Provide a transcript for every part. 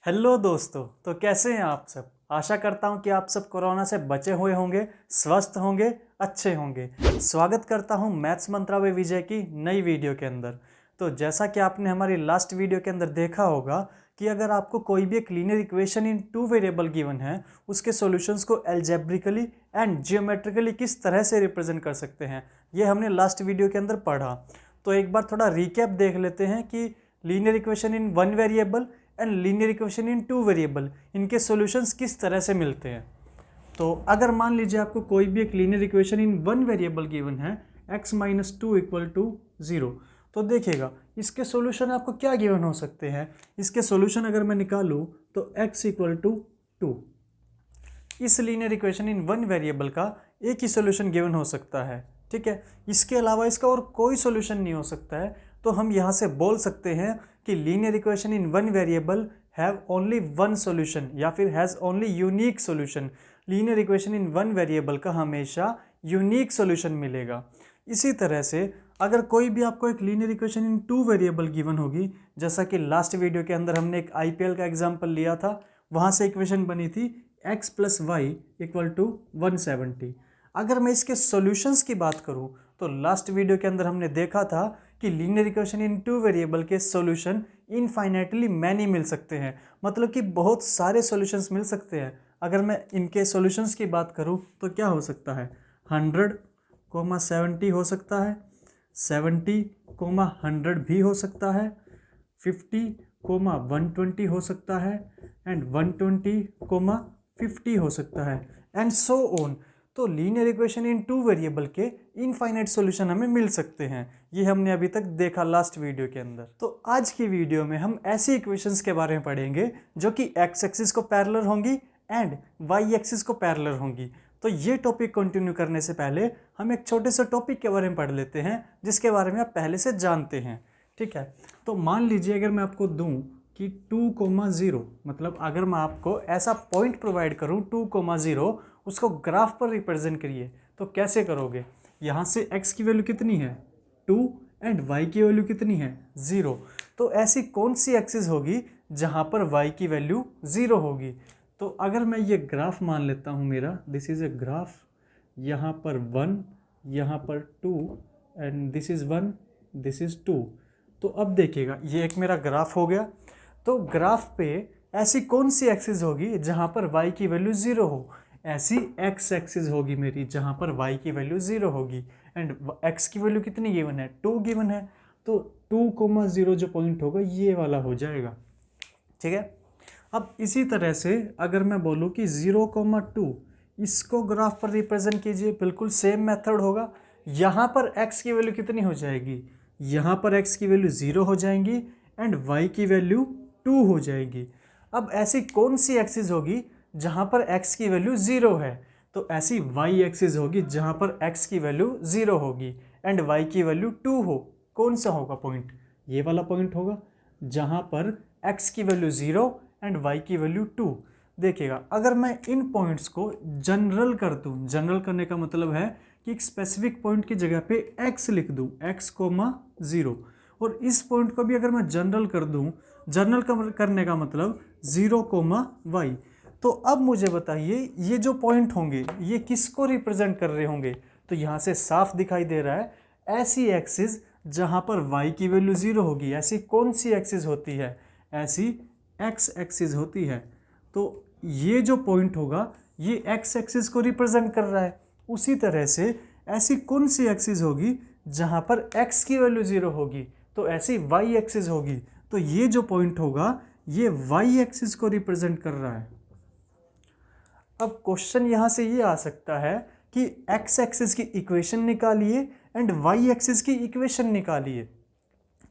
Hello दोस्तों, तो कैसे हैं आप सब। आशा करता हूं कि आप सब कोरोना से बचे हुए होंगे, स्वस्थ होंगे, अच्छे होंगे। स्वागत करता हूं मैथ्स मंत्रा वे विजय की नई वीडियो के अंदर। तो जैसा कि आपने हमारी लास्ट वीडियो के अंदर देखा होगा कि अगर आपको कोई भी एक linear equation in two variable given है, उसके सॉल्यूशंस को एल्जेब्रिकली एंड जियोमेट्रिकली किस तरह से रिप्रेजेंट कर सकते हैं, ये हमने लास्ट वीडियो के अंदर पढ़ा। तो एक बार थोड़ा रिकैप देख लेते हैं कि linear equation in one variable and linear equation in two variable, इनके सॉल्यूशंस किस तरह से मिलते हैं। तो अगर मान लीजिए आपको कोई भी एक linear equation in one variable given है x minus two equal to 0, तो देखिएगा इसके सॉल्यूशन आपको क्या गिवन हो सकते हैं। इसके सॉल्यूशन अगर मैं निकालूं तो x इक्वल टू 2, इस linear equation in one variable का एक ही सॉल्यूशन गिवन हो सकता है। ठीक है, इसके अलावा इसका और कोई सॉल्यूशन नहीं हो सकता है। तो हम यहाँ से बोल सकते हैं कि linear equation in one variable have only one solution या फिर has only unique solution. Linear equation in one variable का हमेशा यूनिक सॉल्यूशन मिलेगा। इसी तरह से अगर कोई भी आपको एक linear equation in two variable given होगी, जैसा कि लास्ट वीडियो के अंदर हमने एक IPL का एग्जाम्पल लिया था, वहाँ से इक्वेशन बनी थी x plus y equal to 170। अगर मैं इसके सॉल्यूशंस की बात करूं तो लास्ट वीडियो के अंदर हमने देखा था कि linear equation in two variable के सॉल्यूशन इनफाइनाइटली मैनी मिल सकते हैं, मतलब कि बहुत सारे सॉल्यूशंस मिल सकते हैं। अगर मैं इनके सॉल्यूशंस की बात करूं तो क्या हो सकता है, 100, 70 हो सकता है, 70, 100 भी हो सकता है, 50, 120 हो सकता है, एंड 120, 50 हो सकता है, एंड सो ऑन। तो linear equation in two variable के इनफाइनाइट सॉल्यूशन हमें मिल सकते हैं। ये हमने अभी तक देखा लास्ट वीडियो के अंदर। तो आज की वीडियो में हम ऐसी इक्वेशंस के बारे में पढ़ेंगे जो कि एक्स एक्सिस को पैरेलल होंगी एंड वाई एक्सिस को पैरेलल होंगी। तो ये टॉपिक कंटिन्यू करने से पहले हम एक छोटे से टॉपिक के बारे में पढ़ लेते हैं जिसके बारे में आप पहले से जानते हैं। ठीक है, तो मान लीजिए अगर मैं आपको दूं कि 2,0, मतलब अगर मैं आपको ऐसा पॉइंट प्रोवाइड करूं 2,0, उसको ग्राफ पर रिप्रेजेंट करिए, तो कैसे करोगे। यहाँ से x की वैल्यू कितनी है 2 एंड y की वैल्यू कितनी है 0। तो ऐसी कौन सी एक्सिस होगी जहाँ पर y की वैल्यू 0 होगी। तो अगर मैं ये ग्राफ मान लेता हूँ मेरा, दिस इज़ ए ग्राफ, यहाँ पर 1, यहाँ पर 2 and this is 1, this is 2। तो अब देखिएगा ये एक मेरा ग्राफ हो गया। तो ग्राफ पे ऐसी कौन सी एक्सिस होगी जहाँ पर y की वैल्यू 0 हो। ऐसी x एक्सिस होगी मेरी जहाँ पर y की वैल्यू 0 होगी, एंड x की वैल्यू कितनी गिवन है 2 गिवन है। तो 2,0 जो पॉइंट होगा ये वाला हो जाएगा। ठीक है, अब इसी तरह से अगर मैं बोलूँ कि 0,2 इसको ग्राफ पर रिप्रेजेंट कीजिए, बिल्कुल सेम मेथड होगा। यहाँ पर x की वैल्यू कितनी हो जाएगी, यहाँ पर x की वैल्यू 0 हो जाएंगी एंड y की वैल्यू 2 हो जाएगी। अब ऐसी कौन सी एक्सिस होगी जहाँ पर x की वैल्यू 0 है। तो ऐसी y एक्सिस होगी जहाँ पर x की वैल्यू 0 होगी एंड y की वैल्यू 2 हो। कौन सा होगा पॉइंट, ये वाला पॉइंट होगा जहाँ पर x की वैल्यू 0 एंड y की वैल्यू 2। देखिएगा अगर मैं इन पॉइंट्स को जनरल कर दूँ, जनरल करने का मतलब है कि एक स्पेसिफिक पॉइंट की जगह पे x लिख दूँ, x, 0, और इस पॉइंट को भी अगर मैं जनरल कर दूँ, जनरल करने का मतलब 0, y। तो अब मुझे बताइए ये जो पॉइंट होंगे ये किसको रिप्रेजेंट कर रहे होंगे। तो यहाँ से साफ दिखाई दे रहा है ऐसी एक्सिस जहाँ पर y की वैल्यू 0 होगी। ऐसी कौन सी एक्सिस होती है, ऐसी x एक्सिस होती है। तो ये जो पॉइंट होगा ये x एक्सिस को रिप्रेजेंट कर रहा है। उसी तरह से ऐसी कौन सी एक्सिस होगी जहाँ पर x की वैल्यू 0 होगी, तो ऐसी y एक्सिस होगी। तो ये जो पॉइंट होगा ये y एक्सिस को रिप्रेजेंट कर रहा है। अब क्वेश्चन यहाँ से ये आ सकता है कि x एक्सिस की इक्वेशन निकालिए एंड y एक्सिस की इक्वेशन निकालिए।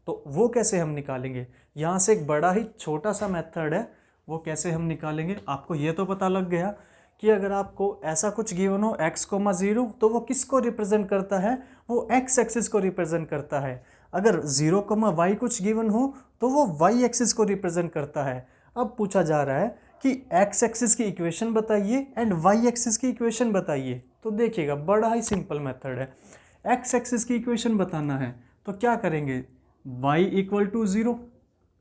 तो वो कैसे हम निकालेंगे, यहाँ से एक बड़ा ही छोटा सा मेथड है, वो कैसे हम निकालेंगे। आपको ये तो पता लग गया कि अगर आपको ऐसा कुछ गिवन हो x, 0, तो वो किसको रिप्रेजेंट करता है, वो x एक्सिस को रिप्रेजेंट करता है। अगर 0, y कुछ गिवन हो तो वो y एक्सिस को रिप्रेजेंट करता है। अब पूछा जा रहा है कि x एक्सिस की इक्वेशन बताइए एंड y एक्सिस की इक्वेशन बताइए। तो देखिएगा बड़ा ही सिंपल मेथड है। x एक्सिस की इक्वेशन बताना है तो क्या करेंगे, y equal to 0,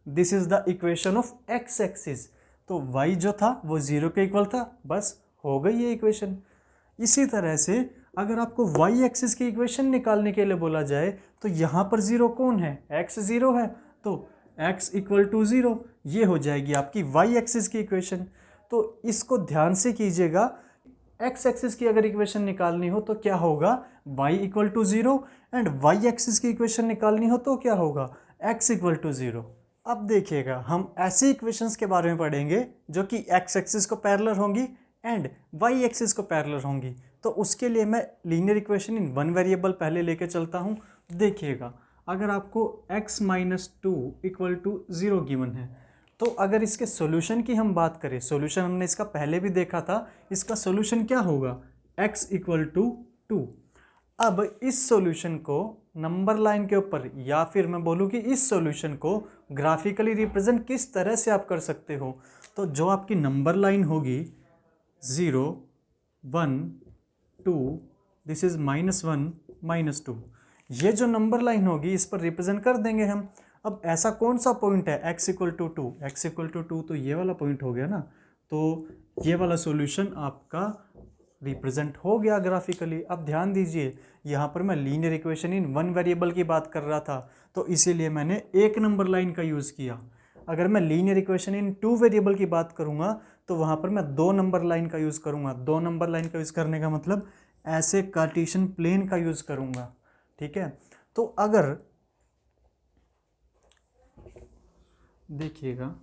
this is the equation of x axis. तो y जो था वो 0 के इक्वल था, बस हो गई ये इक्वेशन। इसी तरह से अगर आपको y एक्सिस की इक्वेशन निकालने के लिए बोला जाए तो यहाँ पर 0 कौन है, x 0 है, तो x इक्वल टू 0, ये हो जाएगी आपकी y एक्सिस की इक्वेशन। तो इसको ध्यान से कीजिएगा, x एक्सिस की अगर इक्वेशन निकालनी हो तो क्या होगा, y equal to 0, and y axis की इक्वेशन निकालनी हो तो क्या होगा, x इक्वल टू 0। अब देखिएगा हम ऐसी इक्वेशंस के बारे में पढ़ेंगे जो कि x एक्सिस को पैरेलल होंगी एंड y एक्सिस को पैरेलल होंगी। तो उसके लिए मैं linear equation in one variable पहले लेके चलता हूँ। देखिएगा अगर आपको x minus 2 equal to 0 given है, तो अगर इसके सॉल्यूशन की हम बात करें, सॉल्यूशन हमने इसका पहले भी देखा था, इसका सॉल्यूशन क्या होगा, x इक्वल टू 2। अब इस सॉल्यूशन को नंबर लाइन के ऊपर, या फिर मैं बोलूँ कि इस सॉल्यूशन को ग्राफिकली रिप्रेजेंट किस तरह से आप कर सकते हो, तो जो आपकी नंबर लाइन होगी 0 1 2, दिस इज -1 -2, ये जो नंबर लाइन होगी इस पर रिप्रेजेंट कर देंगे हम। अब ऐसा कौन सा पॉइंट है x equal to 2, x equal to 2 तो ये वाला पॉइंट हो गया ना, तो ये वाला सॉल्यूशन आपका रिप्रेजेंट हो गया ग्राफिकली। अब ध्यान दीजिए यहाँ पर मैं linear equation in one variable की बात कर रहा था, तो इसीलिए मैंने एक नंबर लाइन का यूज़ किया। अगर मैं linear equation in two variable की बात करूँगा तो वहाँ पर मैं 2 नंबर लाइन का यूज़ करूँगा। 2 नंबर लाइन का यूज़ करने का मतलब ऐसे कार्टेशियन प्लेन का यूज़ करूँगा, ठीक है। तो अगर देखिएगा,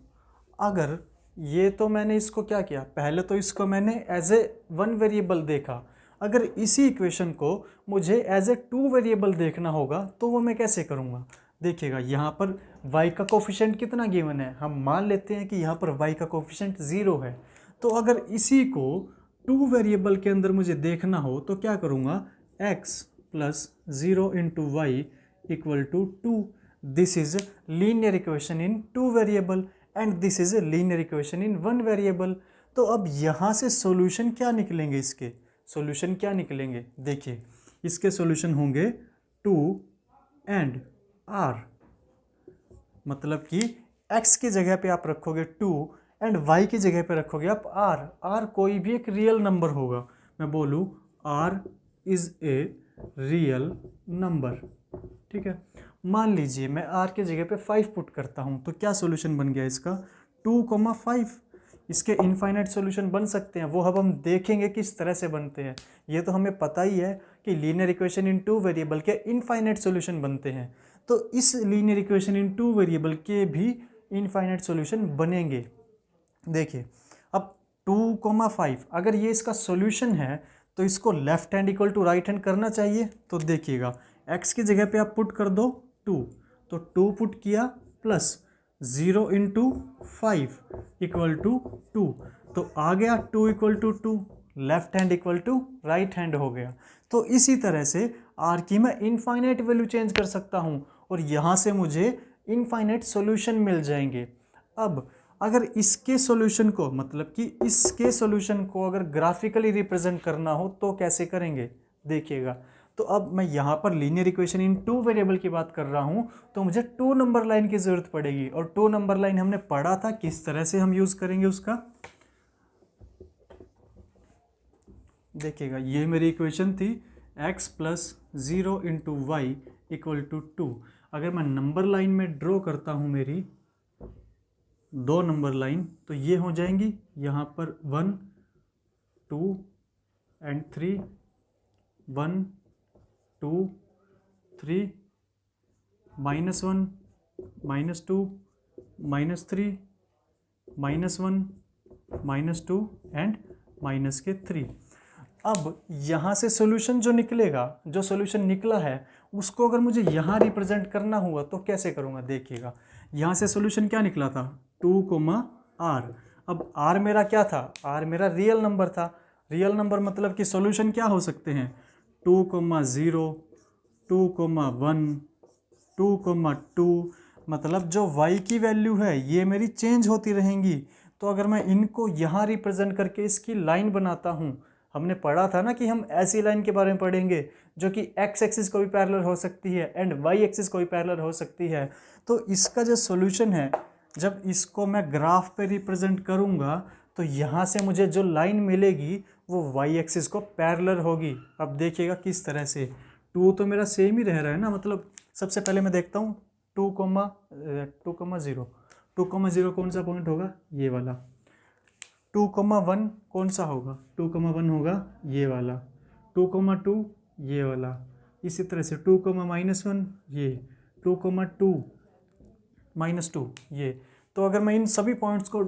अगर ये तो मैंने इसको क्या किया, पहले तो इसको मैंने एज ए वन वेरिएबल देखा। अगर इसी इक्वेशन को मुझे एज ए टू वेरिएबल देखना होगा तो वो मैं कैसे करूँगा। देखिएगा यहाँ पर y का कोफिशिएंट कितना गिवन है, हम मान लेते हैं कि यहाँ पर y का कोफिशिएंट 0 है। तो अगर इसी को टू वेरिएबल के अंदर मुझे देखना हो तो क्या करूँगा, x plus 0 into y equal to 2। This is linear equation in two variable and this is a linear equation in one variable. तो अब यहाँ से सॉल्यूशन क्या निकलेंगे, इसके सॉल्यूशन क्या निकलेंगे, देखिए इसके सॉल्यूशन होंगे 2 एंड r, मतलब कि x की जगह पे आप रखोगे 2 एंड y की जगह पे रखोगे आप r कोई भी एक रियल नंबर होगा। मैं बोलूँ r is a real number, ठीक है। मान लीजिए मैं r के जगह पे 5 पुट करता हूँ, तो क्या सॉल्यूशन बन गया इसका, 2,5। इसके इनफाइनाइट सॉल्यूशन बन सकते हैं, वो अब हम देखेंगे किस तरह से बनते हैं। ये तो हमें पता ही है कि linear equation in two variable के इनफाइनाइट सॉल्यूशन बनते हैं, तो इस linear equation in two variable के भी इनफाइनाइट सॉल्यूशन बनेंगे। देखिए अब 2,5 अगर ये इसका सॉल्यूशन है तो इसको left hand equal to right hand करना चाहिए। तो देखिएगा x की जगह पे आप पुट कर दो 2, तो 2 पुट किया प्लस 0 इंटू 5 इक्वल टू 2, तो आ गया 2 equal to 2, left hand equal to right hand हो गया। तो इसी तरह से r की मैं इनफाइनाइट वैल्यू चेंज कर सकता हूँ और यहाँ से मुझे इनफाइनाइट सॉल्यूशन मिल जाएंगे। अब अगर इसके सॉल्यूशन को, मतलब कि इसके सॉल्यूशन को अगर ग्राफिकली रिप्रेजेंट करना हो तो कैसे करेंगे, देखिएगा। तो अब मैं यहाँ पर linear equation in two variable की बात कर रहा हूँ, तो मुझे 2 नंबर लाइन की ज़रूरत पड़ेगी, और 2 नंबर लाइन हमने पढ़ा था किस तरह से हम यूज़ करेंगे उसका। देखिएगा ये मेरी इक्वेशन थी x plus 0 into y equal to 2। अगर मैं नंबर लाइन में ड्रॉ करता हूँ मेरी 2 नंबर लाइन, तो ये हो जाएंगी यहाँ पर 1 2 एंड 3, 1 2 3, -1 -2 -3 -1 -2 एंड -3। अब यहाँ से सॉल्यूशन जो निकलेगा, जो सॉल्यूशन निकला है उसको अगर मुझे यहाँ रिप्रेजेंट करना हुआ तो कैसे करूँगा। देखिएगा यहाँ से सॉल्यूशन क्या निकला था, 2, r। अब r मेरा क्या था, r मेरा रियल नंबर था। रियल नंबर मतलब कि सॉल्यूशन क्या हो सकते हैं, 2, 0 2, 1 2, 2, मतलब जो y की वैल्यू है ये मेरी चेंज होती रहेंगी। तो अगर मैं इनको यहाँ रिप्रेजेंट करके इसकी लाइन बनाता हूँ, हमने पढ़ा था ना कि हम ऐसी लाइन के बारे में पढ़ेंगे जो कि x एक्सिस को भी पैरेलल हो सकती है एंड y एक्सिस को भी पैरेलल हो सकती है। तो इसका जो सॉल्यूशन है जब इसको मैं ग्राफ पे रिप्रेजेंट करूँगा तो यहाँ से मुझे जो लाइन मिलेगी वो वाई एक्सिस को पैरेलल होगी। अब देखिएगा किस तरह से, 2 तो मेरा सेम ही रह रहा है ना, मतलब सबसे पहले मैं देखता हूँ 2,0 कौन सा पॉइंट होगा, ये वाला। 2,1 कौन सा होगा, 2,1 होगा ये वाला। 2,2 ये वाला। इसी तरह से 2,-1 ये, 2,2 -2 ये। तो अगर मैं इन सभी पॉइंट्स को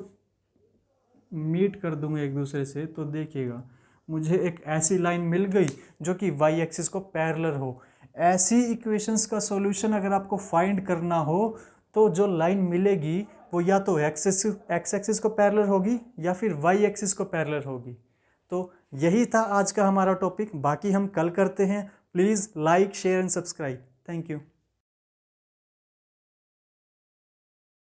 मीट कर दूंगा एक दूसरे से तो देखिएगा मुझे एक ऐसी लाइन मिल गई जो कि वाई एक्सिस को पैरेलल हो। ऐसी इक्वेशंस का सॉल्यूशन अगर आपको फाइंड करना हो तो जो लाइन मिलेगी वो या तो एक्स एक्सिस को पैरेलल होगी या फिर वाई एक्सिस को पैरेलल होगी। तो यही था आज का हमारा टॉपिक, बाकी हम कल करते हैं। Please like, share and subscribe. Thank you.